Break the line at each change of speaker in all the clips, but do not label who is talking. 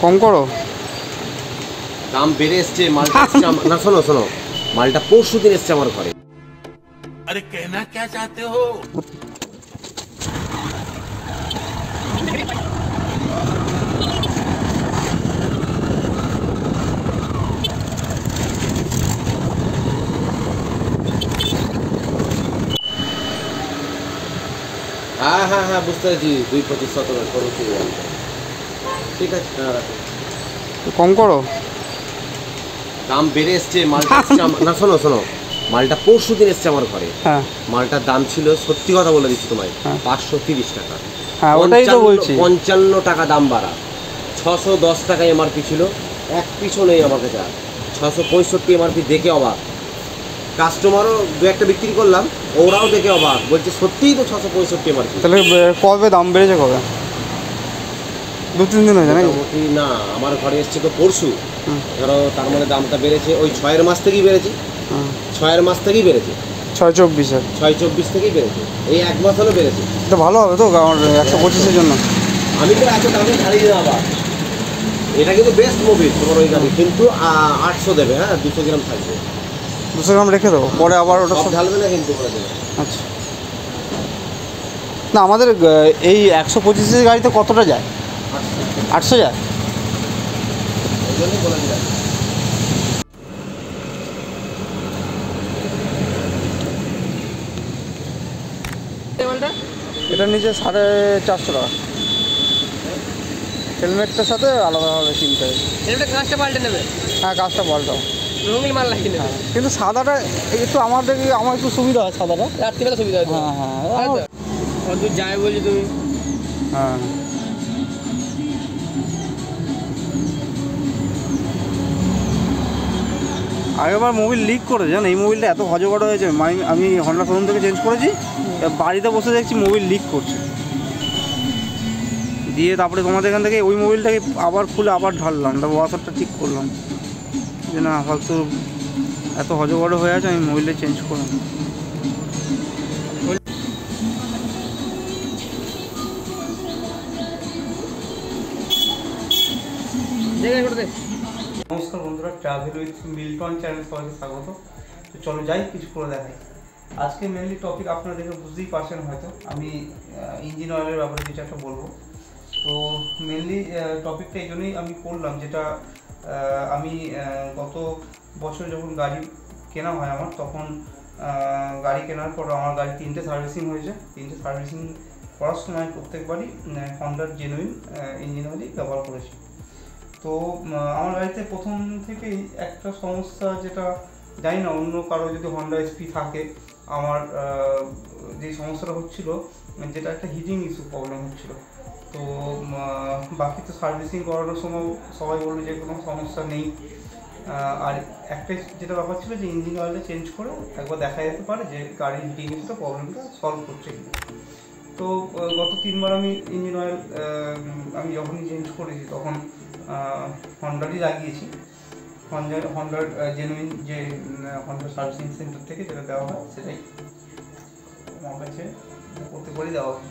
কম করো।
দাম বেড়ে এসছে, মালটা এসছে না, শোনো শোনো, মালটা পরশু দিন এসছে আমার ঘরে।
अरे कहना क्या चाहते हो?
হ্যাঁ হ্যাঁ হ্যাঁ, বুঝতে পেরেছি, 2,25,17 ঠিক আছে, হ্যাঁ রাখো।
কম করো।
দাম বেড়ে এসছে, মালটা এসছে না, শোনো শোনো, মালটা পরশু দিন এসছে আমার ঘরে।
হ্যাঁ
মালটার দাম ছিল, সত্যি কথা বলে দিচ্ছি তোমায়,
হ্যাঁ।
530 টাকা।
হ্যাঁ ওটাই তো বলছি।
55 টাকা দাম বাড়া, 610 টাকা এমআরপি ছিল, এক পিছু নেই আমার কাছে। 665 এমআরপি দেখে অবাক, কাস্টমারও দু একটা বিক্রি করলাম, ওরাও দেখে অবাক, বলছে সত্যিই তো 665 এমআরপি।
তাহলে কবে দাম বেড়েছে কবে? 2-3 দিন হয়েছে নাকি?
মোটামুটি না, আমার ঘরে এসছে তো পরশু, ধরো তার মানে দামটা বেড়েছে ওই 6-এর মাস থেকেই বেড়েছে। 6-এর মাস থেকেই বেড়েছে,
6-24-এর
6-24 থেকেই বেড়েছে, এই এক মাস হলো বেড়েছে।
তো ভালো হবে তো আমার 125-এর জন্য।
আমি তো এত দামে ছাড়িয়ে না আবার, এটা কিন্তু বেস্ট মোবিল তোমার ওই গাড়ি, কিন্তু 800 দেবে, হ্যাঁ 200 গ্রাম থাকবে।
200 গ্রাম রেখে দেবো, পরে আবার ওটা
সব ঢালবে না কিন্তু করে দেবে।
আচ্ছা না, আমাদের এই 125-এর গাড়িতে কতটা যায়? 800 যায়।
ওই জন্যই বলে দিলাম।
এটা নিচে 450 টাকা, হেলমেটটার সাথে আলাদাভাবে কিনতে হবে।
হেলমেটের কাঁচটা পাল্টে নেবে?
হ্যাঁ কাজটা পাল্টাও,
রঙিন মাল লাগিয়ে নেবে।
কিন্তু সাদাটা একটু আমার একটু সুবিধা হয়, সাদাটা
রাত্রিবেলা সুবিধা হয়।
হ্যাঁ হ্যাঁ
কত যায় বলছি তুমি?
হ্যাঁ আগেবার মোবিল লিক করে জান, এই মোবিলটা এত হজবড় হয়েছে, আমি হন্ডা শোরুম থেকে চেঞ্জ করেছি, বাড়িতে বসে দেখছি মোবিল লিক করছে, দিয়ে তারপরে তোমাদের এখান থেকে ওই মোবিলটাকে আবার খুলে আবার ঢাললাম, তারপর ওয়াশারটা ঠিক করলাম, যে না ফালতু এত হজবড় হয়ে আছে, আমি মোবিলটা চেঞ্জ করলাম। নমস্কার বন্ধুরা, ট্রাভেল উইথ মিল্টন চ্যানেল সবাইকে স্বাগত। তো চলো যাই, কিছু করে দেখাই। আজকে মেনলি টপিক আপনারা দেখে বুঝতেই পারছেন হয়তো, আমি ইঞ্জিন অয়েলের ব্যাপারে কিছু একটা বলবো। তো মেনলি টপিকটা এই জন্যই আমি করলাম, যেটা আমি গত বছর যখন গাড়ি কেনা হয় আমার, তখন গাড়ি কেনার পর আমার গাড়ি 3টে সার্ভিসিং হয়েছে। 3টে সার্ভিসিং করার সময় প্রত্যেকবারই হন্ডার জেনুইন ইঞ্জিন অয়েলই ব্যবহার করেছি। তো আমার গাড়িতে প্রথম থেকেই একটা সমস্যা, যেটা জানি না অন্য কারো যদি হন্ডা এসপি থাকে, আমার যে সমস্যাটা হচ্ছিল, যেটা একটা হিটিং ইস্যু প্রবলেম হচ্ছিল। তো বাকি তো সার্ভিসিং করানোর সময় সবাই বললো যে কোনো সমস্যা নেই, আর একটা যেটা ব্যাপার ছিল যে ইঞ্জিন অয়েলটা চেঞ্জ করে একবার দেখা যেতে পারে যে গাড়ির হিটিং ইস্যুটা প্রবলেমটা সলভ করছে। তো গত 3বার আমি ইঞ্জিন অয়েল আমি যখনই চেঞ্জ করেছি তখন হন্ডারই লাগিয়েছি। হন্ডার জেনুইন যে হন্ডার সার্ভিসিং সেন্টার থেকে যেটা দেওয়া হয় সেটাই আমার কাছে প্রত্যেকবারই দেওয়া হয়।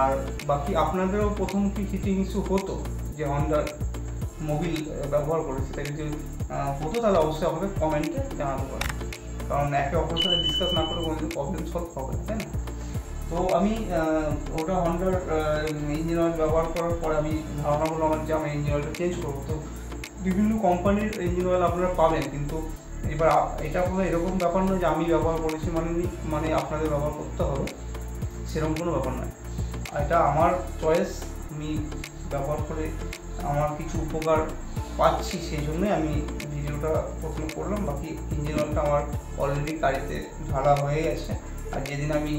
আর বাকি আপনাদেরও প্রথম কি হিটিং ইস্যু হতো যে হন্ডার মোবিল ব্যবহার করে, সেটা যদি হতো তাহলে অবশ্যই আমাকে কমেন্টে জানাতে পারেন, কারণ একে অপরের সাথে ডিসকাস না করে কোনো প্রবলেম সলভ হবে না, তাই না? তো আমি ওটা হন্ডার ইঞ্জিন অয়েল ব্যবহার করার পরে আমি ধারণা করলাম আমার যে আমি ইঞ্জিন অয়েলটা চেঞ্জ করবো। তো বিভিন্ন কোম্পানির ইঞ্জিন অয়েল আপনারা পাবেন, কিন্তু এবার এটা কোনো এরকম ব্যাপার নয় যে আমি ব্যবহার করেছি মানে আপনাদের ব্যবহার করতে হবে, সেরকম কোনো ব্যাপার নয়। এটা আমার চয়েস, আমি ব্যবহার করে আমার কিছু উপকার পাচ্ছি, সেই জন্যই আমি ভিডিওটা প্রথমে করলাম। বাকি ইঞ্জিন অয়েলটা আমার অলরেডি গাড়িতে ঢালা হয়ে গেছে, আর যেদিন আমি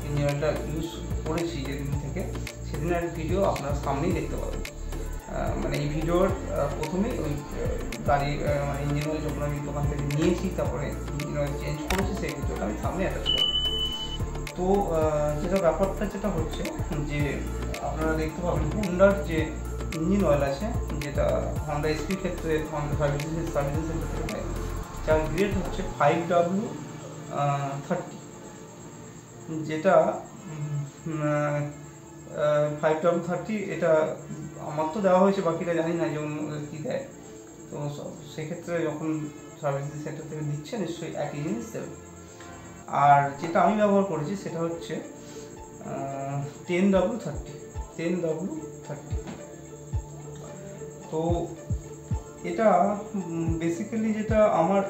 ইঞ্জিন অয়েলটা ইউজ করেছি যেদিন থেকে, সেদিনের ভিডিও আপনার সামনেই দেখতে পাবেন। মানে এই ভিডিওর প্রথমেই ওই গাড়ি মানে ইঞ্জিন অয়েল যখন আমি দোকান থেকে নিয়েছি, তারপরে ইঞ্জিন অয়েল চেঞ্জ করেছি, সেই ভিডিওটা আমি সামনে অ্যাটাচ করব। তো যেটা ব্যাপারটা যেটা হচ্ছে যে আপনারা দেখতে পাবেন হন্ডার যে ইঞ্জিন অয়েল আছে, যেটা হন্ডা এসপি ক্ষেত্রে হন্ডা সার্ভিসিং সেন্টার থেকে পাই, যার গ্রেড হচ্ছে 5W30, যেটা 5W30 এটা আমার তো দেওয়া হয়েছে, বাকিটা জানি না যেমন কী দেয়। তো সেক্ষেত্রে যখন সার্ভিস সেন্টার থেকে দিচ্ছে নিশ্চয়ই একই জিনিস দেবে। আর যেটা আমি ব্যবহার করেছি সেটা হচ্ছে 10W30। তো এটা বেসিক্যালি যেটা আমার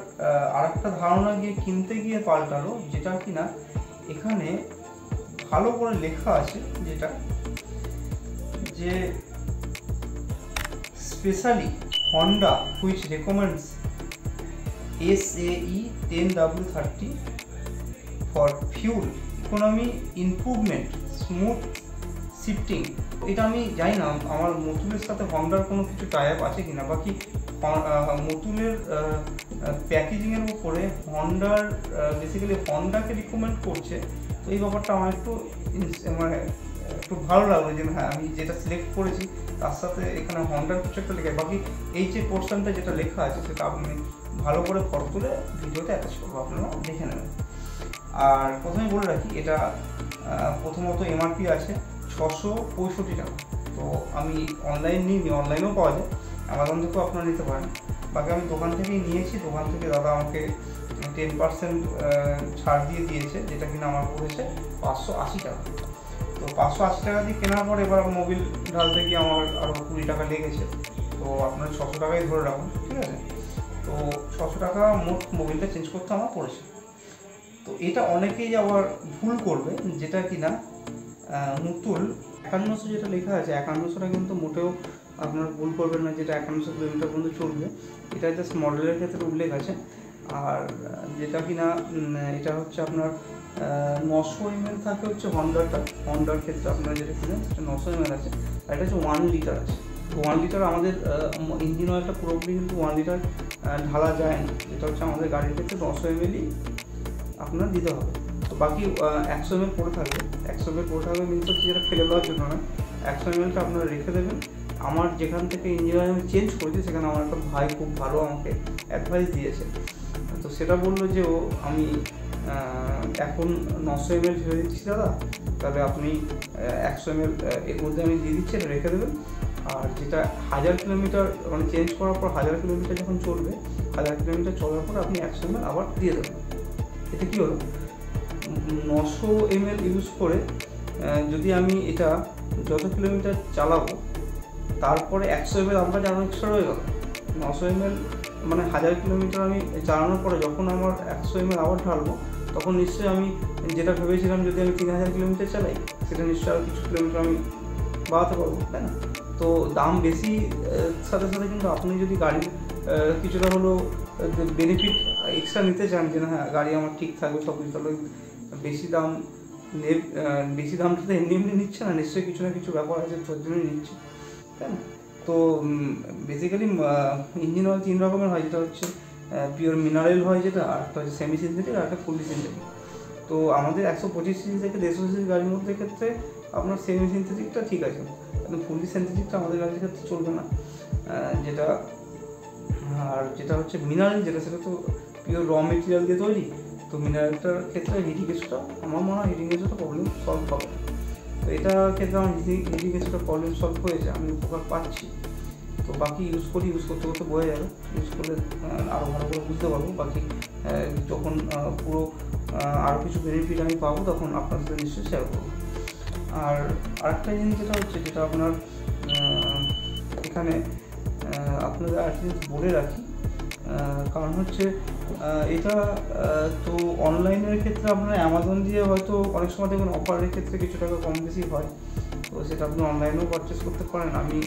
আরেকটা ধারণা গিয়ে কিনতে গিয়ে পাল্টালো, যেটা কিনা এখানে ভালো করে লেখা আছে, যেটা যে specially Honda which recommends SAE 10W30 for fuel economy improvement smooth shifting. এটা আমি জানি না আমার মতুলের সাথে হন্ডার কোনো কিছু টাই আপ আছে কিনা, বাকি মতুলের প্যাকেজিংয়ের উপরে হন্ডার বেসিক্যালি হন্ডাকে রিকমেন্ড করছে। তো এই ব্যাপারটা আমার একটু মানে একটু ভালো লাগলো যে হ্যাঁ আমি যেটা সিলেক্ট করেছি তার সাথে এখানে হন্ডার কিছু একটা লেখা, বাকি এই যে পোর্শনটা যেটা লেখা আছে সেটা আপনি ভালো করে ফটো তুলে ভিডিওতে অ্যাটাচ করবো, আপনারা দেখে নেবেন। আর প্রথমে বলে রাখি, এটা প্রথমত MRP আছে 665 টাকা। তো আমি অনলাইন নিইনি, অনলাইনেও পাওয়া যায়, অ্যামাজন থেকেও আপনারা নিতে পারেন। বাকি আমি দোকান থেকেই নিয়েছি, দোকান থেকে দাদা আমাকে 10% ছাড় দিয়ে দিয়েছে, যেটা কিনা আমার পড়েছে 580 টাকা। তো 580 টাকা দিয়ে কেনার পর এবার মোবিল ঢালতে গিয়ে আমার আরও 20 টাকা লেগেছে। তো আপনার 600 টাকাই ধরে রাখুন, ঠিক আছে। তো 600 টাকা মোট মোবিলটা চেঞ্জ করতে আমার পড়েছে। তো এটা অনেকেই আবার ভুল করবে, যেটা কিনা মুতুল 5100 যেটা লেখা আছে 5100টা কিন্তু মোটেও আপনার ভুল করবেন না, যেটা 5100 কিলোমিটার পর্যন্ত চলবে। এটা জাস্ট মডেলের ক্ষেত্রে উল্লেখ আছে। আর যেটা কিনা এটা হচ্ছে আপনার 900 ml থাকে হচ্ছে হন্ডার ক্ষেত্রে আপনারা যেটা কিনেন সেটা 900 ml আছে, আর এটা হচ্ছে 1 লিটার আছে। তো 1 লিটার আমাদের ইঞ্জিন অয়েলটা পুরোপুরি কিন্তু 1 লিটার ঢালা যায় না, যেটা হচ্ছে আমাদের গাড়ির ক্ষেত্রে 900 ml আপনার দিতে হবে। তো বাকি 100 ml পড়ে থাকবে, 100 ml পড়ে থাকবে মিনস হচ্ছে যেটা ফেলে দেওয়ার জন্য নয়। 100 mlটা আপনারা রেখে দেবেন। আমার যেখান থেকে ইঞ্জিন অয়েল আমি চেঞ্জ করেছি সেখানে আমার একটা ভাই খুব ভালো আমাকে অ্যাডভাইস দিয়েছে। তো সেটা বললো যে আমি এখন 900 ml ছেড়ে দিচ্ছি দাদা, তাহলে আপনি 100 ml এর মধ্যে আমি দিয়ে দিচ্ছি, এটা রেখে দেবেন। আর যেটা 1000 কিলোমিটার মানে চেঞ্জ করার পর 1000 কিলোমিটার যখন চলবে, 1000 কিলোমিটার চলার পর আপনি 100 ml আবার দিয়ে দেবেন। এতে কী হলো, 900 ml ইউজ করে যদি আমি এটা যত কিলোমিটার চালাবো তারপরে 100 ml আমরা যেন এক্সট্রা রয়ে গেল। 900 ml মানে 1000 কিলোমিটার আমি চালানোর পরে যখন আমার 100 ml আবার ঢালবো, তখন নিশ্চয়ই আমি যেটা ভেবেছিলাম যদি আমি 3000 কিলোমিটার চালাই, সেটা নিশ্চয়ই আরও কিছু কিলোমিটার আমি বাড়াতে পারবো, তাই না? তো দাম বেশি সাথে সাথে কিন্তু আপনি যদি গাড়ির কিছুটা হলেও বেনিফিট এক্সট্রা নিতে চান, যে না হ্যাঁ গাড়ি আমার ঠিক থাকবে সব কিছু, তাহলে বেশি দামটা তো এমনি নিচ্ছে না, নিশ্চয়ই কিছু না কিছু ব্যাপার আছে তোর জন্যই নিচ্ছে, তাই না? তো বেসিক্যালি ইঞ্জিন অয়েল 3 রকমের হয়, যেটা হচ্ছে পিওর মিনারেল হয় যেটা, আর একটা হচ্ছে সেমি সিনথেটিক, আর একটা ফুলি সিনথেটিক। তো আমাদের 125 সিসি থেকে 150 সিসি গাড়ির মধ্যে ক্ষেত্রে আপনার সেমি সিনথেটিকটা ঠিক আছে, কিন্তু ফুলি সিনথেটিকটা আমাদের গাড়ির ক্ষেত্রে চলবে না। যেটা আর যেটা হচ্ছে মিনারেল, যেটা সেটা তো পিওর র মেটেরিয়াল দিয়ে তৈরি। তো মিনারেলটার ক্ষেত্রে হিটিং কিছুটা আমার মনে হয় হিটিং কিছুটা প্রবলেম সলভ হবে। তো এটার ক্ষেত্রে আমার হিটিং কিছুটা প্রবলেম সলভ হয়েছে, আমি উপকার পাচ্ছি। তো বাকি ইউজ করতে করতে বোঝা যাবে, ইউজ করলে আরও ভালো করে বুঝতে পারবো। বাকি যখন পুরো আরও কিছু বেনিফিট আমি পাবো তখন আপনার সাথে নিশ্চয়ই শেয়ার করবো। আর আরেকটা জিনিস যেটা হচ্ছে, যেটা আপনার এখানে আপনাদের আরেকটা জিনিস বলে রাখি, কারণ হচ্ছে এটা তো অনলাইনের ক্ষেত্রে আপনারা অ্যামাজন দিয়ে হয়তো অনেক সময় দেখবেন অফারের ক্ষেত্রে কিছু টাকা কম বেশি হয়, তো সেটা আপনি অনলাইনেও পারচেস করতে পারেন। আমি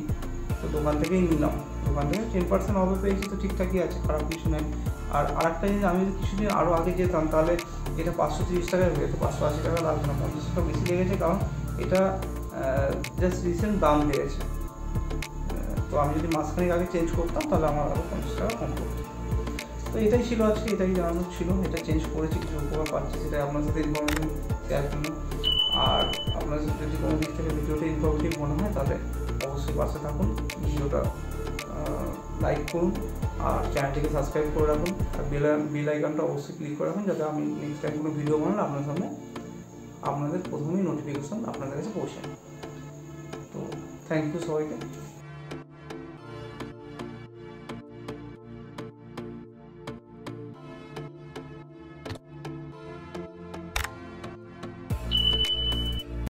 তো দোকান থেকেই নিলাম, দোকান থেকে 10% অফে পেয়েছি, তো ঠিকঠাকই আছে, খারাপ কিছু নেই। আর আরেকটা জিনিস, আমি যদি কিছুদিন আরও আগে যেতাম তাহলে এটা 530 টাকায় হয়ে যেত, 580 টাকা লাগবে না, 50 টাকা বেশি লেগেছে, কারণ এটা জাস্ট রিসেন্ট দাম বেড়েছে। তো আমি যদি মাঝখানে আগে চেঞ্জ করতাম তাহলে আমার আরও 50 টাকা কম করতো। তো এটাই ছিল আজকে, এটাই জানানোর ছিল। এটা চেঞ্জ করেছি, কিছু উপকার পাচ্ছি, সেটাই আপনার সাথে ইনফরমেশন শেয়ার করলাম। আর আপনার যদি কোনো দিক থেকে ভিডিওটা ইনফরমেটিভ মনে হয় তাহলে অবশ্যই পাশে থাকুন, ভিডিওটা লাইক করুন, আর চ্যানেলটিকে সাবস্ক্রাইব করে রাখুন, আর বেল আইকনটা অবশ্যই ক্লিক করে রাখুন, যাতে আমি নেক্সট টাইম কোনো ভিডিও বানালে আপনার সামনে আপনাদের প্রথমেই নোটিফিকেশন আপনাদের কাছে পৌঁছায়। তো থ্যাংক ইউ সবাইকে।